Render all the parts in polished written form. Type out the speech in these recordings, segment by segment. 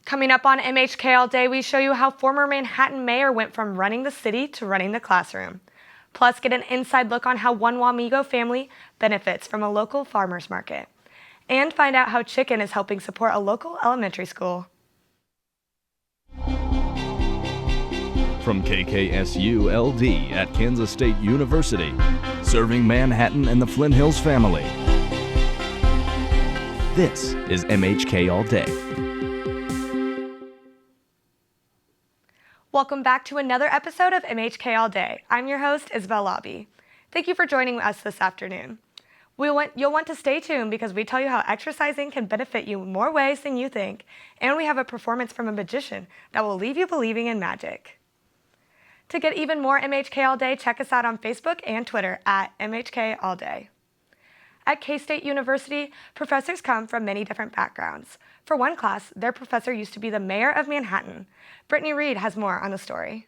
Coming up on MHK All Day, we show you how former Manhattan mayor went from running the city to running the classroom. Plus, get an inside look on how one Wamigo family benefits from a local farmers market. And find out how chicken is helping support a local elementary school. From KKSU LD at Kansas State University, serving Manhattan and the Flint Hills family. This is MHK All Day. Welcome back to another episode of MHK All Day. I'm your host, Isabel Lobby. Thank you for joining us this afternoon. You'll want to stay tuned because we tell you how exercising can benefit you in more ways than you think, and we have a performance from a magician that will leave you believing in magic. To get even more MHK All Day, check us out on Facebook and Twitter at MHK All Day. At K-State University, professors come from many different backgrounds. For one class, their professor used to be the mayor of Manhattan. Brittany Reed has more on the story.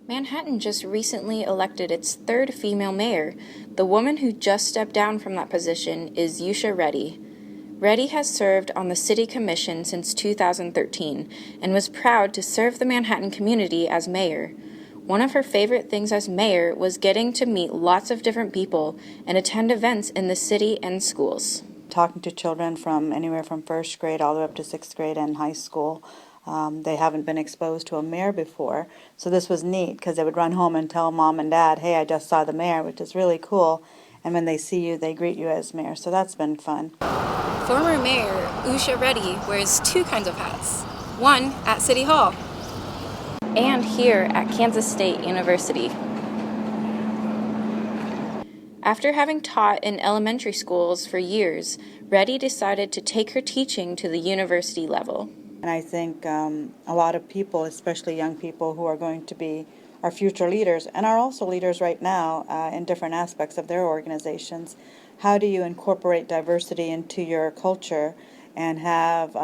Manhattan just recently elected its third female mayor. The woman who just stepped down from that position is Yusha Reddy. Reddy has served on the city commission since 2013 and was proud to serve the Manhattan community as mayor. One of her favorite things as mayor was getting to meet lots of different people and attend events in the city and schools. Talking to children from anywhere from first grade all the way up to sixth grade and high school. They haven't been exposed to a mayor before, so this was neat because they would run home and tell mom and dad, hey, I just saw the mayor, which is really cool. And when they see you, they greet you as mayor, so that's been fun. Former Mayor Yusha Reddy wears two kinds of hats. One at City Hall and here at Kansas State University. After having taught in elementary schools for years, Reddy decided to take her teaching to the university level. And I think a lot of people, especially young people who are going to be our future leaders and are also leaders right now in different aspects of their organizations, how do you incorporate diversity into your culture and have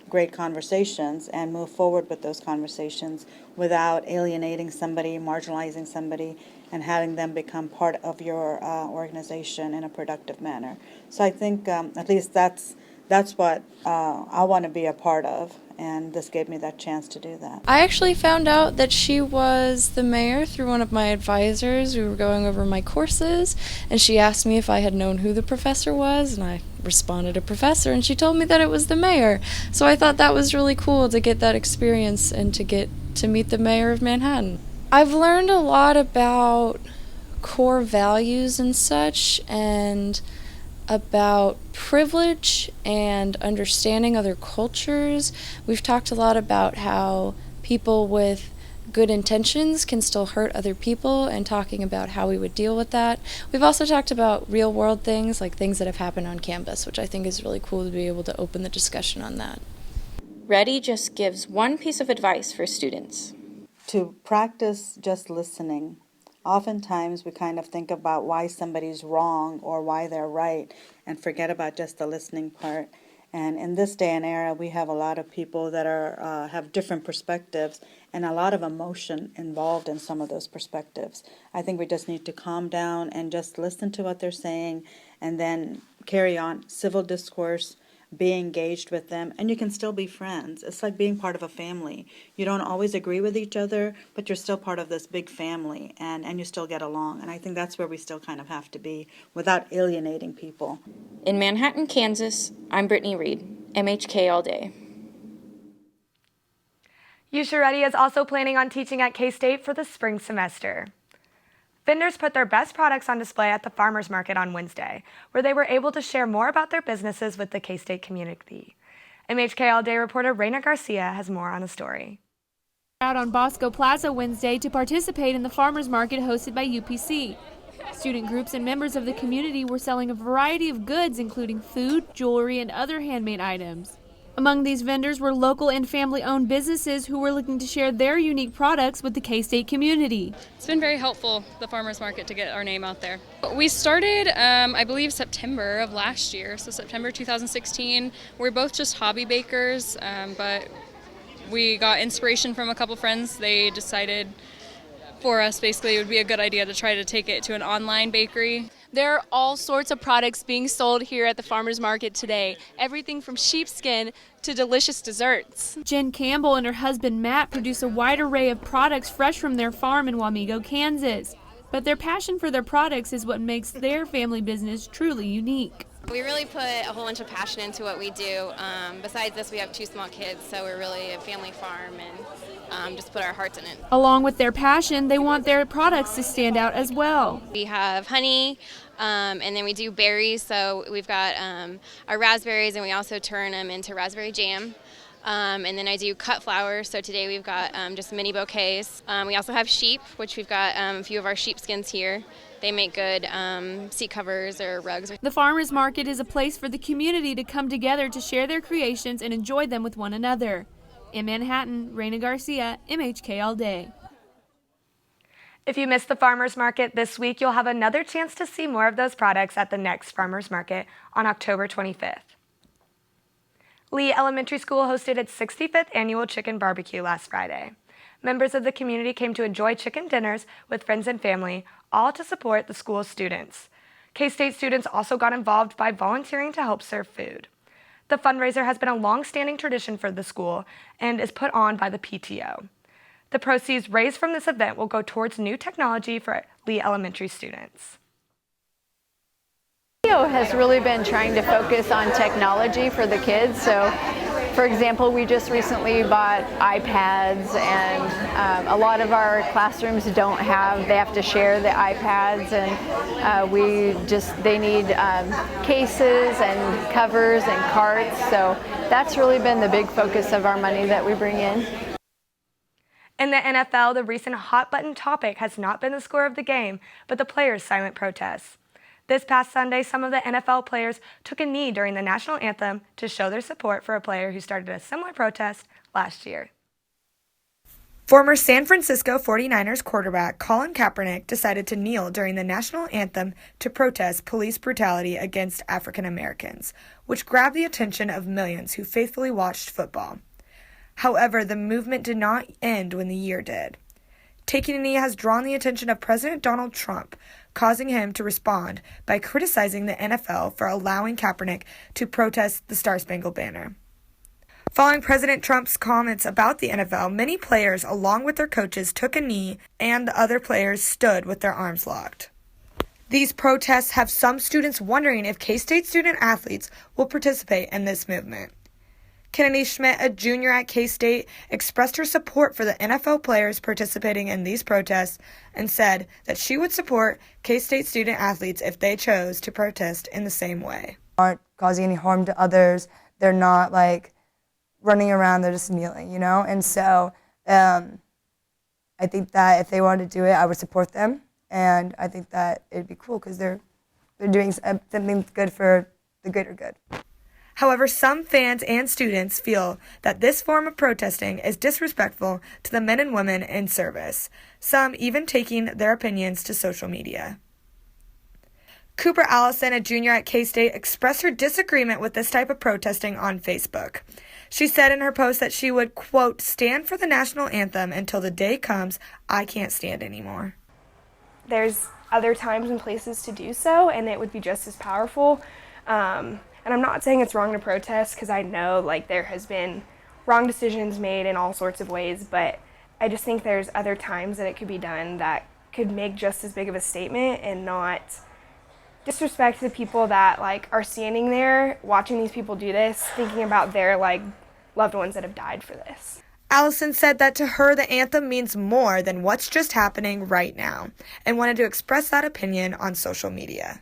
great conversations and move forward with those conversations without alienating somebody, marginalizing somebody, and having them become part of your organization in a productive manner. So I think at least that's what I want to be a part of, and this gave me that chance to do that. I actually found out that she was the mayor through one of my advisors. We were going over my courses, and she asked me if I had known who the professor was, and I responded a professor, and she told me that it was the mayor. So I thought that was really cool to get that experience and to get to meet the mayor of Manhattan. I've learned a lot about core values and such, and about privilege and understanding other cultures. We've talked a lot about how people with good intentions can still hurt other people and talking about how we would deal with that. We've also talked about real world things, like things that have happened on campus, which I think is really cool to be able to open the discussion on that. Reddy just gives one piece of advice for students. To practice just listening. Oftentimes we kind of think about why somebody's wrong or why they're right and forget about just the listening part. And in this day and era, we have a lot of people that have different perspectives and a lot of emotion involved in some of those perspectives. I think we just need to calm down and just listen to what they're saying and then carry on civil discourse, be engaged with them, and you can still be friends. It's like being part of a family. You don't always agree with each other, but you're still part of this big family, and you still get along. And I think that's where we still kind of have to be without alienating people. In Manhattan, Kansas, I'm Brittany Reed, MHK All Day. Yusha Reddy is also planning on teaching at K-State for the spring semester. Vendors put their best products on display at the farmers market on Wednesday, where they were able to share more about their businesses with the K-State community. MHK All Day reporter Reina Garcia has more on the story. Out on Bosco Plaza Wednesday to participate in the farmers market hosted by UPC. Student groups and members of the community were selling a variety of goods, including food, jewelry, and other handmade items. Among these vendors were local and family-owned businesses who were looking to share their unique products with the K-State community. It's been very helpful, the farmers market, to get our name out there. We started, I believe, September of last year, so September 2016. We're both just hobby bakers, but we got inspiration from a couple friends. They decided for us, basically, it would be a good idea to try to take it to an online bakery. There are all sorts of products being sold here at the farmers market today. Everything from sheepskin to delicious desserts. Jen Campbell and her husband Matt produce a wide array of products fresh from their farm in Wamego, Kansas. But their passion for their products is what makes their family business truly unique. We really put a whole bunch of passion into what we do. Besides this, we have 2 small kids, so we're really a family farm and just put our hearts in it. Along with their passion, they want their products to stand out as well. We have honey, and then we do berries, so we've got our raspberries, and we also turn them into raspberry jam. And then I do cut flowers, so today we've got just mini bouquets. We also have sheep, which we've got a few of our sheepskins here. They make good seat covers or rugs. The farmers market is a place for the community to come together to share their creations and enjoy them with one another. In Manhattan, Raina Garcia, MHK All Day. If you missed the farmers market this week, you'll have another chance to see more of those products at the next farmers market on October 25th. Lee Elementary School hosted its 65th annual chicken barbecue last Friday. Members of the community came to enjoy chicken dinners with friends and family, all to support the school's students. K-State students also got involved by volunteering to help serve food. The fundraiser has been a long-standing tradition for the school and is put on by the PTO. The proceeds raised from this event will go towards new technology for Lee Elementary students. PTO has really been trying to focus on technology for the kids. So, for example, we just recently bought iPads, and a lot of our classrooms they have to share the iPads, and they need cases and covers and carts. So that's really been the big focus of our money that we bring in. In the NFL, the recent hot-button topic has not been the score of the game, but the players' silent protests. This past Sunday, some of the NFL players took a knee during the national anthem to show their support for a player who started a similar protest last year. Former San Francisco 49ers quarterback Colin Kaepernick decided to kneel during the national anthem to protest police brutality against African Americans, which grabbed the attention of millions who faithfully watched football. However, the movement did not end when the year did. Taking a knee has drawn the attention of President Donald Trump, causing him to respond by criticizing the NFL for allowing Kaepernick to protest the Star-Spangled Banner. Following President Trump's comments about the NFL, many players, along with their coaches, took a knee, and the other players stood with their arms locked. These protests have some students wondering if K-State student-athletes will participate in this movement. Kennedy Schmidt, a junior at K-State, expressed her support for the NFL players participating in these protests and said that she would support K-State student-athletes if they chose to protest in the same way. Aren't causing any harm to others. They're not running around, they're just kneeling, And so I think that if they wanted to do it, I would support them. And I think that it'd be cool because they're doing something good for the greater good. However, some fans and students feel that this form of protesting is disrespectful to the men and women in service, some even taking their opinions to social media. Cooper Allison, a junior at K-State, expressed her disagreement with this type of protesting on Facebook. She said in her post that she would, quote, stand for the national anthem until the day comes I can't stand anymore. There's other times and places to do so, and it would be just as powerful. And I'm not saying it's wrong to protest because I know there has been wrong decisions made in all sorts of ways, but I just think there's other times that it could be done that could make just as big of a statement and not disrespect the people that are standing there watching these people do this, thinking about their loved ones that have died for this. Allison said that to her the anthem means more than what's just happening right now and wanted to express that opinion on social media.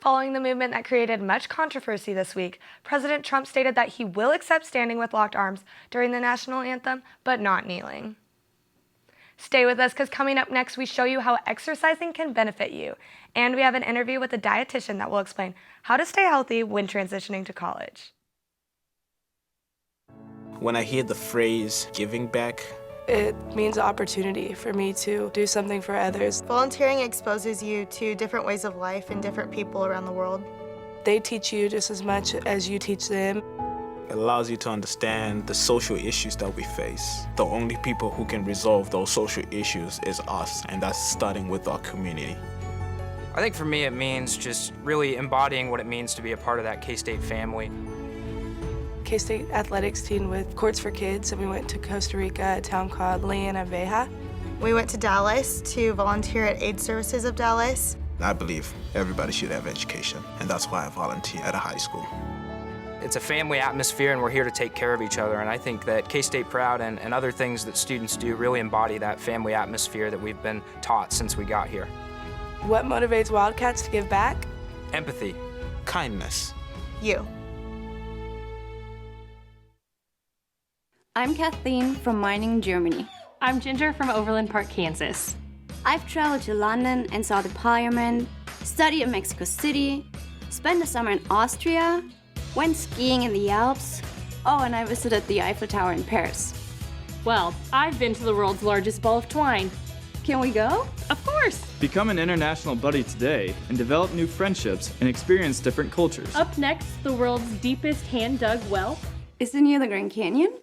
Following the movement that created much controversy this week, President Trump stated that he will accept standing with locked arms during the national anthem, but not kneeling. Stay with us because coming up next, we show you how exercising can benefit you. And we have an interview with a dietitian that will explain how to stay healthy when transitioning to college. When I hear the phrase giving back, it means opportunity for me to do something for others. Volunteering exposes you to different ways of life and different people around the world. They teach you just as much as you teach them. It allows you to understand the social issues that we face. The only people who can resolve those social issues is us, and that's starting with our community. I think for me it means just really embodying what it means to be a part of that K-State family. K-State athletics team with Courts for Kids, and we went to Costa Rica, a town called Liana Veja. We went to Dallas to volunteer at Aid Services of Dallas. I believe everybody should have education, and that's why I volunteer at a high school. It's a family atmosphere, and we're here to take care of each other, and I think that K-State Proud and other things that students do really embody that family atmosphere that we've been taught since we got here. What motivates Wildcats to give back? Empathy. Kindness. You. I'm Kathleen from Mining, Germany. I'm Ginger from Overland Park, Kansas. I've traveled to London and saw the Parliament, studied in Mexico City, spent the summer in Austria, went skiing in the Alps, and I visited the Eiffel Tower in Paris. Well, I've been to the world's largest ball of twine. Can we go? Of course! Become an international buddy today and develop new friendships and experience different cultures. Up next, the world's deepest hand-dug well. Is it near the Grand Canyon?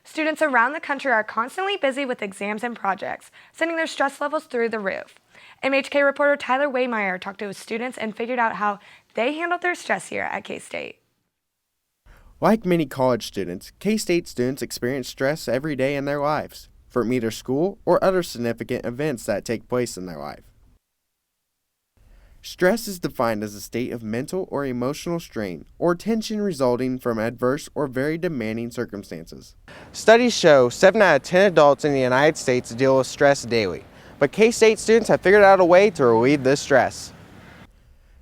Students around the country are constantly busy with exams and projects, sending their stress levels through the roof. MHK reporter Tyler Waymeyer talked to his students and figured out how they handled their stress here at K-State. Like many college students, K-State students experience stress every day in their lives, from either school or other significant events that take place in their life. Stress is defined as a state of mental or emotional strain or tension resulting from adverse or very demanding circumstances. Studies show 7 out of 10 adults in the United States deal with stress daily, but K-State students have figured out a way to relieve this stress.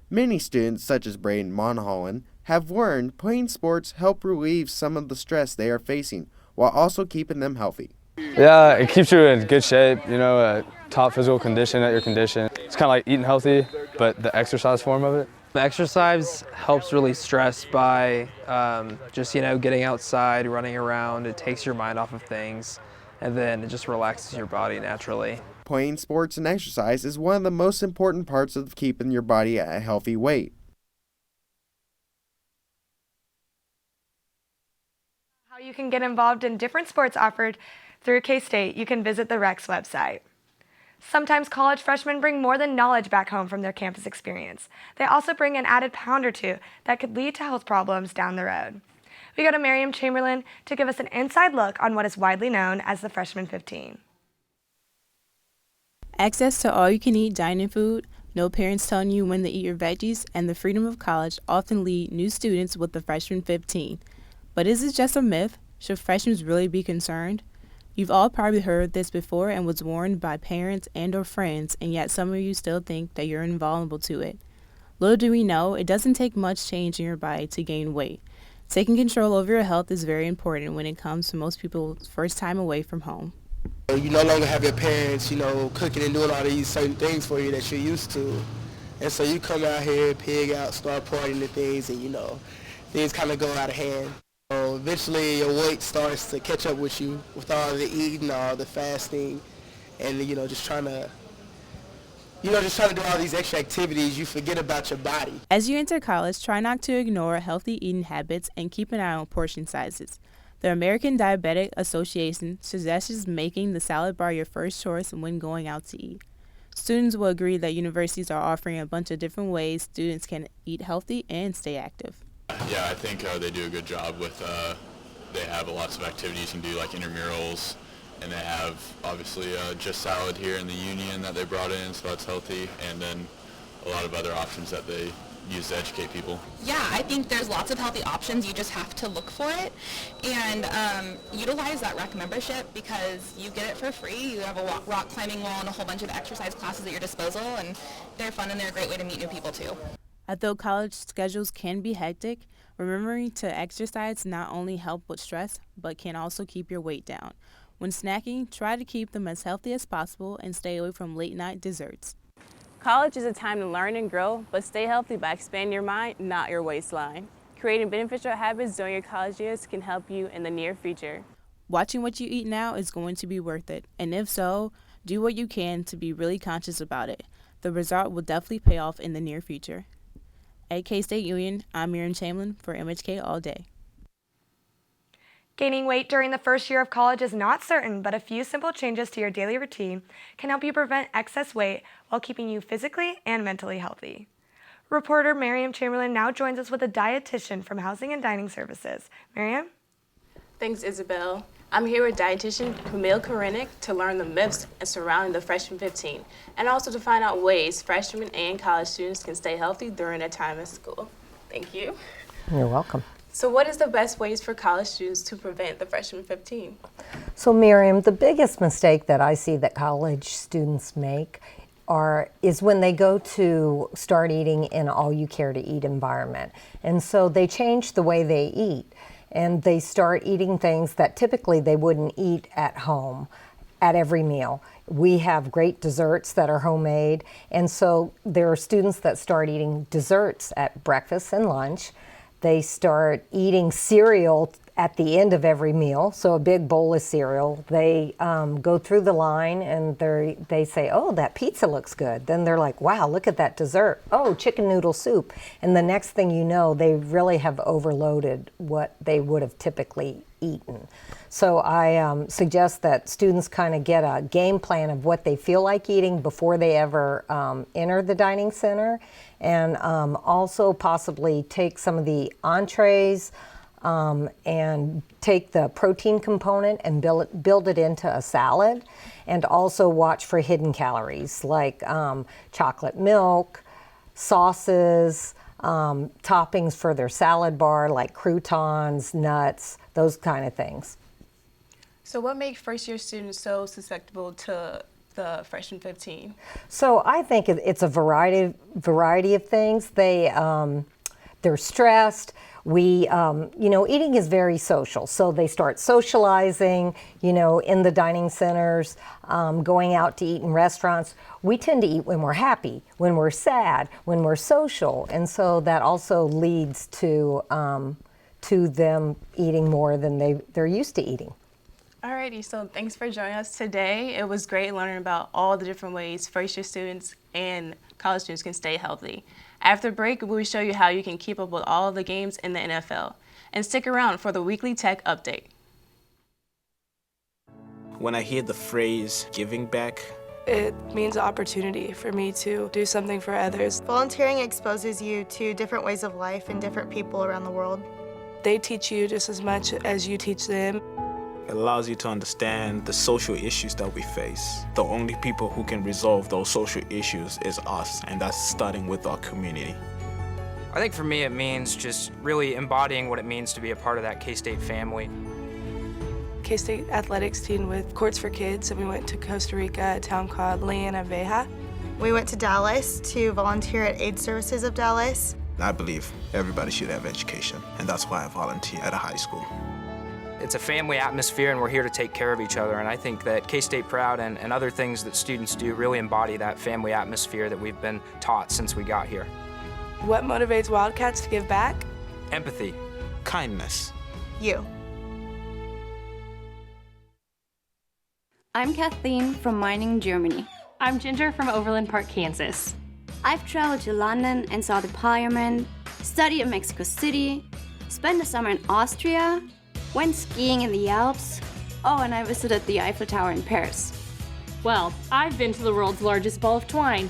Many students, such as Braden Monholland, have learned playing sports help relieve some of the stress they are facing while also keeping them healthy. Yeah, it keeps you in good shape, top physical condition at your condition. It's kind of like eating healthy, but the exercise form of it. The exercise helps release stress by just, getting outside, running around. It takes your mind off of things, and then it just relaxes your body naturally. Playing sports and exercise is one of the most important parts of keeping your body at a healthy weight. How you can get involved in different sports offered through K-State, you can visit the Recs website. Sometimes college freshmen bring more than knowledge back home from their campus experience. They also bring an added pound or two that could lead to health problems down the road. We go to Miriam Chamberlain to give us an inside look on what is widely known as the Freshman 15. Access to all-you-can-eat dining food, no parents telling you when to eat your veggies, and the freedom of college often lead new students with the Freshman 15. But is it just a myth? Should freshmen really be concerned? You've all probably heard this before and was warned by parents and or friends, and yet some of you still think that you're invulnerable to it. Little do we know, it doesn't take much change in your body to gain weight. Taking control over your health is very important when it comes to most people's first time away from home. You no longer have your parents, cooking and doing all these certain things for you that you're used to. And so you come out here, pig out, start partying and things, and things kind of go out of hand. Eventually your weight starts to catch up with you with all the eating, all the fasting, and just trying to do all these extra activities. You forget about your body. As you enter college, try not to ignore healthy eating habits and keep an eye on portion sizes. The American Diabetic Association suggests making the salad bar your first choice when going out to eat. Students will agree that universities are offering a bunch of different ways students can eat healthy and stay active. Yeah, I think they do a good job with, they have lots of activities you can do, like intramurals, and they have obviously just salad here in the Union that they brought in, so that's healthy, and then a lot of other options that they use to educate people. Yeah, I think there's lots of healthy options. You just have to look for it and utilize that rec membership because you get it for free. You have a rock climbing wall and a whole bunch of exercise classes at your disposal, and they're fun and they're a great way to meet new people too. Although college schedules can be hectic, Remembering to exercise not only help with stress, but can also keep your weight down. When snacking, try to keep them as healthy as possible and stay away from late-night desserts. College is a time to learn and grow, but stay healthy by expanding your mind, not your waistline. Creating beneficial habits during your college years can help you in the near future. Watching what you eat now is going to be worth it, and if so, do what you can to be really conscious about it. The result will definitely pay off in the near future. At K-State Union, I'm Miriam Chamberlain for MHK All Day. Gaining weight during the first year of college is not certain, but a few simple changes to your daily routine can help you prevent excess weight while keeping you physically and mentally healthy. Reporter Miriam Chamberlain now joins us with a dietitian from Housing and Dining Services. Miriam? Thanks, Isabel. I'm here with dietitian Camille Korenick to learn the myths surrounding the Freshman 15 and also to find out ways freshmen and college students can stay healthy during their time at school. Thank you. You're welcome. So what is the best ways for college students to prevent the Freshman 15? So Miriam, the biggest mistake that I see that college students make is when they go to start eating in all you care to eat environment. And so they change the way they eat and they start eating things that typically they wouldn't eat at home at every meal. We have great desserts that are homemade, and so there are students that start eating desserts at breakfast and lunch. They start eating cereal at the end of every meal, so a big bowl of cereal. They go through the line and they say, oh, that pizza looks good. Then they're like, wow, look at that dessert. Oh, chicken noodle soup. And the next thing you know, they really have overloaded what they would have typically eaten. So I suggest that students kind of get a game plan of what they feel like eating before they ever enter the dining center, and also possibly take some of the entrees and take the protein component and build it into a salad, and also watch for hidden calories like chocolate milk, sauces, toppings for their salad bar like croutons, nuts, those kind of things. So what makes first-year students so susceptible to the Freshman 15? So I think it's a variety of things. They're stressed. Eating is very social. So they start socializing, in the dining centers, going out to eat in restaurants. We tend to eat when we're happy, when we're sad, when we're social. And so that also leads to them eating more than they're used to eating. Alrighty, so thanks for joining us today. It was great learning about all the different ways first-year students and college students can stay healthy. After the break, we'll show you how you can keep up with all of the games in the NFL. And stick around for the weekly tech update. When I hear the phrase giving back, it means opportunity for me to do something for others. Volunteering exposes you to different ways of life and different people around the world. They teach you just as much as you teach them. it allows you to understand the social issues that we face. The only people who can resolve those social issues is us, and that's starting with our community. I think for me it means just really embodying what it means to be a part of that K-State family. K-State athletics team with Courts for Kids, and we went to Costa Rica, a town called Liana Veja. We went to Dallas to volunteer at Aid Services of Dallas. I believe everybody should have education, and that's why I volunteer at a high school. It's a family atmosphere, and we're here to take care of each other, and I think that K-State Proud and other things that students do really embody that family atmosphere that we've been taught since we got here. What motivates Wildcats to give back? Empathy. Kindness. You. I'm Kathleen from Meiningen, Germany. I'm Ginger from Overland Park, Kansas. I've traveled to London and saw the Parliament, studied in Mexico City, spent the summer in Austria, went skiing in the Alps, and I visited the Eiffel Tower in Paris. Well, I've been to the world's largest ball of twine.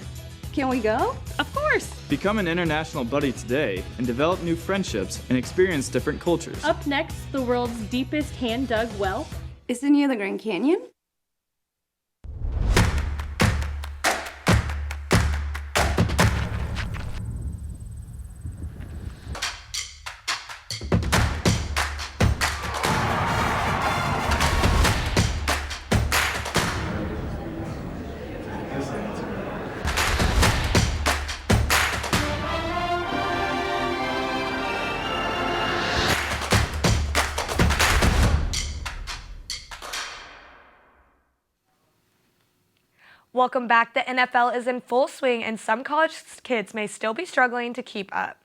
Can we go? Of course! Become an international buddy today and develop new friendships and experience different cultures. Up next, the world's deepest hand-dug well. Is it near the Grand Canyon? Welcome back. The NFL is in full swing, and some college kids may still be struggling to keep up.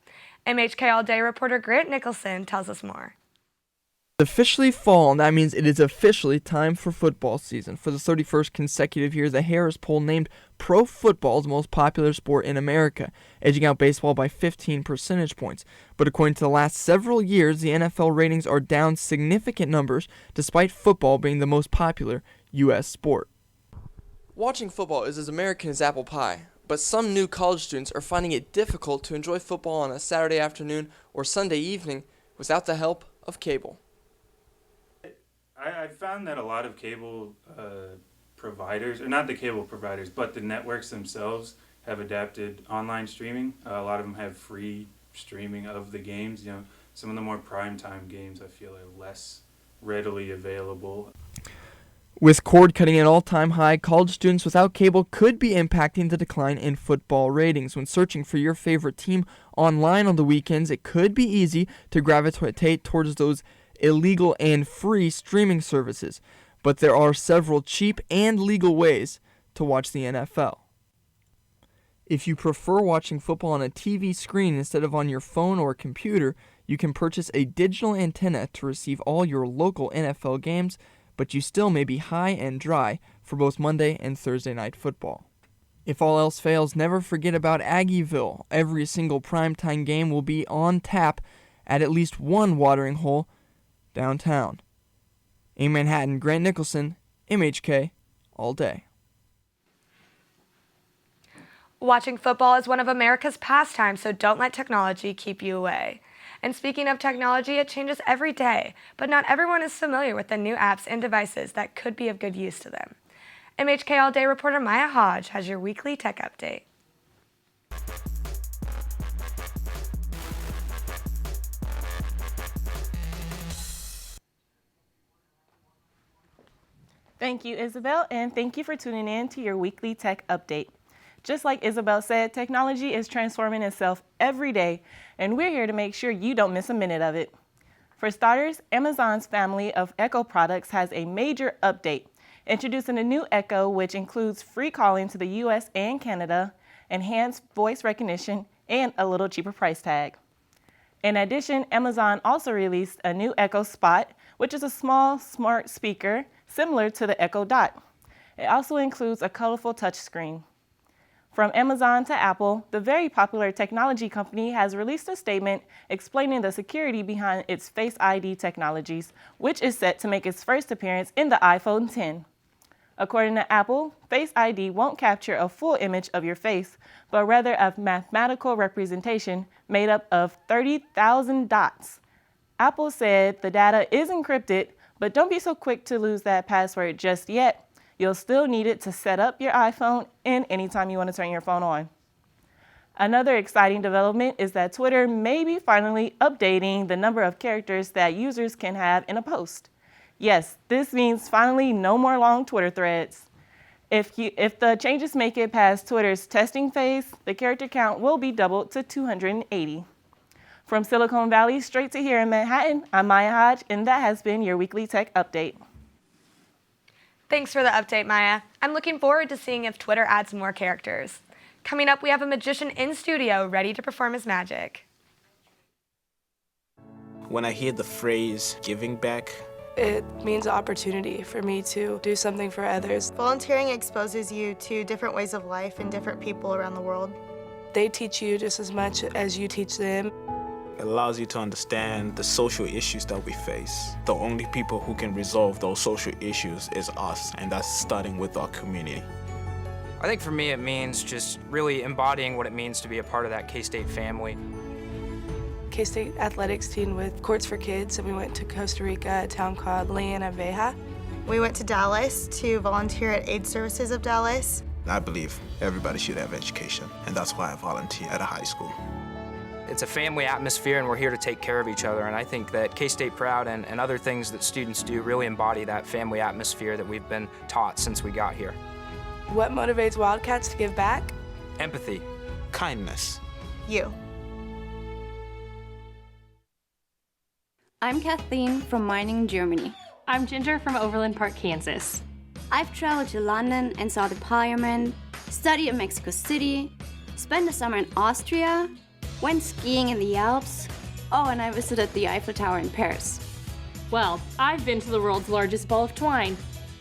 MHK All Day reporter Grant Nicholson tells us more. Officially fall, and that means it is officially time for football season. For the 31st consecutive year, the Harris poll named pro football the most popular sport in America, edging out baseball by 15 percentage points. But according to the last several years, the NFL ratings are down significant numbers, despite football being the most popular U.S. sport. Watching football is as American as apple pie, but some new college students are finding it difficult to enjoy football on a Saturday afternoon or Sunday evening without the help of cable. I found that a lot of cable providers, or not the cable providers, but the networks themselves have adapted online streaming. A lot of them have free streaming of the games. You know, some of the more primetime games I feel are less readily available. With cord cutting at all-time high, college students without cable could be impacting the decline in football ratings. When searching for your favorite team online on the weekends, it could be easy to gravitate towards those illegal and free streaming services, but there are several cheap and legal ways to watch the NFL. If you prefer watching football on a TV screen instead of on your phone or computer, you can purchase a digital antenna to receive all your local NFL games, but you still may be high and dry for both Monday and Thursday night football. If all else fails, never forget about Aggieville. Every single primetime game will be on tap at least one watering hole downtown. In Manhattan, Grant Nicholson, MHK, All Day. Watching football is one of America's pastimes, so don't let technology keep you away. And speaking of technology, it changes every day, but not everyone is familiar with the new apps and devices that could be of good use to them. MHK All Day reporter Maya Hodge has your weekly tech update. Thank you, Isabel, and thank you for tuning in to your weekly tech update. Just like Isabel said, technology is transforming itself every day, and we're here to make sure you don't miss a minute of it. For starters, Amazon's family of Echo products has a major update, introducing a new Echo which includes free calling to the US and Canada, enhanced voice recognition, and a little cheaper price tag. In addition, Amazon also released a new Echo Spot, which is a small, smart speaker similar to the Echo Dot. It also includes a colorful touchscreen. From Amazon to Apple, the very popular technology company has released a statement explaining the security behind its Face ID technologies, which is set to make its first appearance in the iPhone X. According to Apple, Face ID won't capture a full image of your face, but rather a mathematical representation made up of 30,000 dots. Apple said the data is encrypted, but don't be so quick to lose that password just yet. You'll still need it to set up your iPhone and anytime you want to turn your phone on. Another exciting development is that Twitter may be finally updating the number of characters that users can have in a post. Yes, this means finally no more long Twitter threads. If the changes make it past Twitter's testing phase, the character count will be doubled to 280. From Silicon Valley straight to here in Manhattan, I'm Maya Hodge, and that has been your weekly tech update. Thanks for the update, Maya. I'm looking forward to seeing if Twitter adds more characters. Coming up, we have a magician in studio ready to perform his magic. When I hear the phrase giving back, it means an opportunity for me to do something for others. Volunteering exposes you to different ways of life and different people around the world. They teach you just as much as you teach them. it allows you to understand the social issues that we face. The only people who can resolve those social issues is us, and that's starting with our community. I think for me it means just really embodying what it means to be a part of that K-State family. K-State athletics team with Courts for Kids, and we went to Costa Rica, a town called Veja. We went to Dallas to volunteer at Aid Services of Dallas. I believe everybody should have education, and that's why I volunteer at a high school. It's a family atmosphere, and we're here to take care of each other, and I think that K-State Proud and other things that students do really embody that family atmosphere that we've been taught since we got here. What motivates Wildcats to give back? Empathy. Kindness. You. I'm Kathleen from Mining, Germany. I'm Ginger from Overland Park, Kansas. I've traveled to London and saw the Parliament, studied in Mexico City, spent the summer in Austria, went skiing in the Alps. Oh, and I visited the Eiffel Tower in Paris. Well, I've been to the world's largest ball of twine.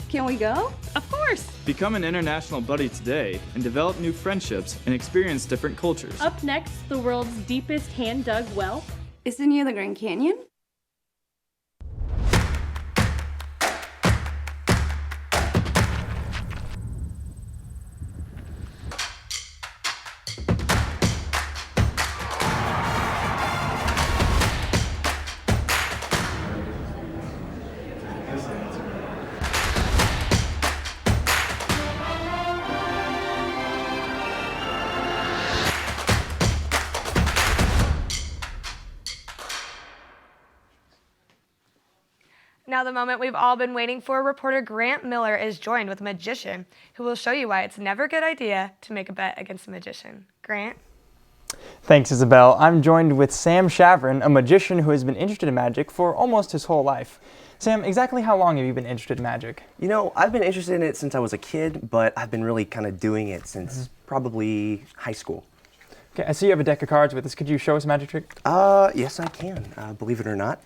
Can we go? Of course! Become an international buddy today and develop new friendships and experience different cultures. Up next, the world's deepest hand-dug well. Is it near the Grand Canyon? Now the moment we've all been waiting for, reporter Grant Miller is joined with a magician who will show you why it's never a good idea to make a bet against a magician. Grant? Thanks, Isabel. I'm joined with Sam Shavrin, a magician who has been interested in magic for almost his whole life. Sam, exactly how long have you been interested in magic? You know, I've been interested in it since I was a kid, but I've been really kind of doing it since probably high school. Okay, I see you have a deck of cards with us. Could you show us a magic trick? Yes, I can, believe it or not.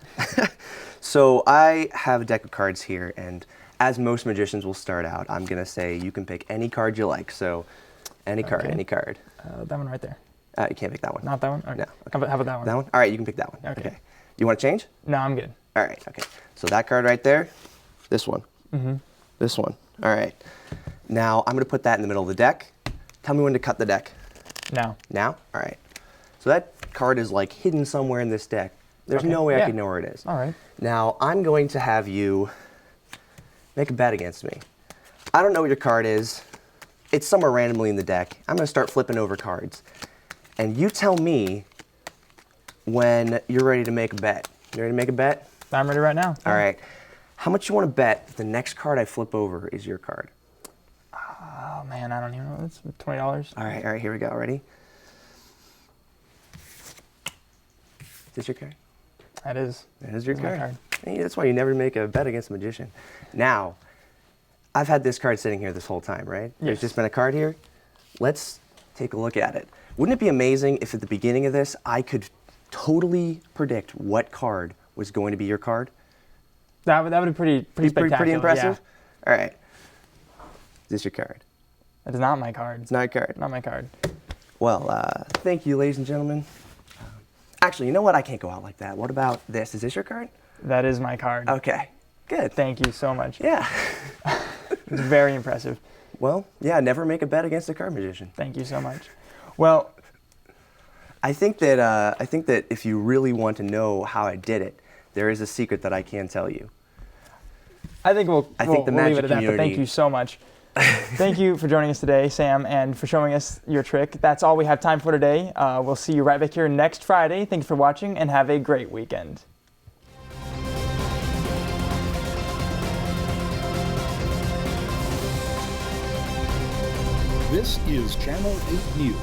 So I have a deck of cards here, and as most magicians will start out, I'm going to say you can pick any card you like. So any card, any card. That one right there. You can't pick that one. Not that one? Okay. No. Okay. How about that one? That one? All right, you can pick that one. Okay. You want to change? No, I'm good. All right, okay. So that card right there, this one, Mm-hmm. this one. All right. Now I'm going to put that in the middle of the deck. Tell me when to cut the deck. Now. Now? All right. So that card is like hidden somewhere in this deck. There's no way I can know where it is. All right. Now I'm going to have you make a bet against me. I don't know what your card is. It's somewhere randomly in the deck. I'm going to start flipping over cards. And you tell me when you're ready to make a bet. You ready to make a bet? I'm ready right now. All right. How much you want to bet that the next card I flip over is your card? Oh, man, I don't even know. It's $20. All right, here we go. Ready? Is this your card? That is. That is your That's my card. Hey, that's why you never make a bet against a magician. Now, I've had this card sitting here this whole time, right? There's just been a card here. Let's take a look at it. Wouldn't it be amazing if at the beginning of this, I could totally predict what card was going to be your card? That would be pretty spectacular. Pretty impressive? Yeah. All right. Is this your card? That is not my card. It's not your card? Not my card. Well, thank you, ladies and gentlemen. Actually, you know what? I can't go out like that. What about this? Is this your card? That is my card. Okay, good. Thank you so much. Yeah. It's very impressive. Well, yeah, never make a bet against a card magician. Thank you so much. Well, I think that if you really want to know how I did it, there is a secret that I can tell you. I think we'll the leave magic it at that, but thank community- you so much. Thank you for joining us today, Sam, and for showing us your trick. That's all we have time for today. We'll see you right back here next Friday. Thank you for watching, and have a great weekend. This is Channel 8 News.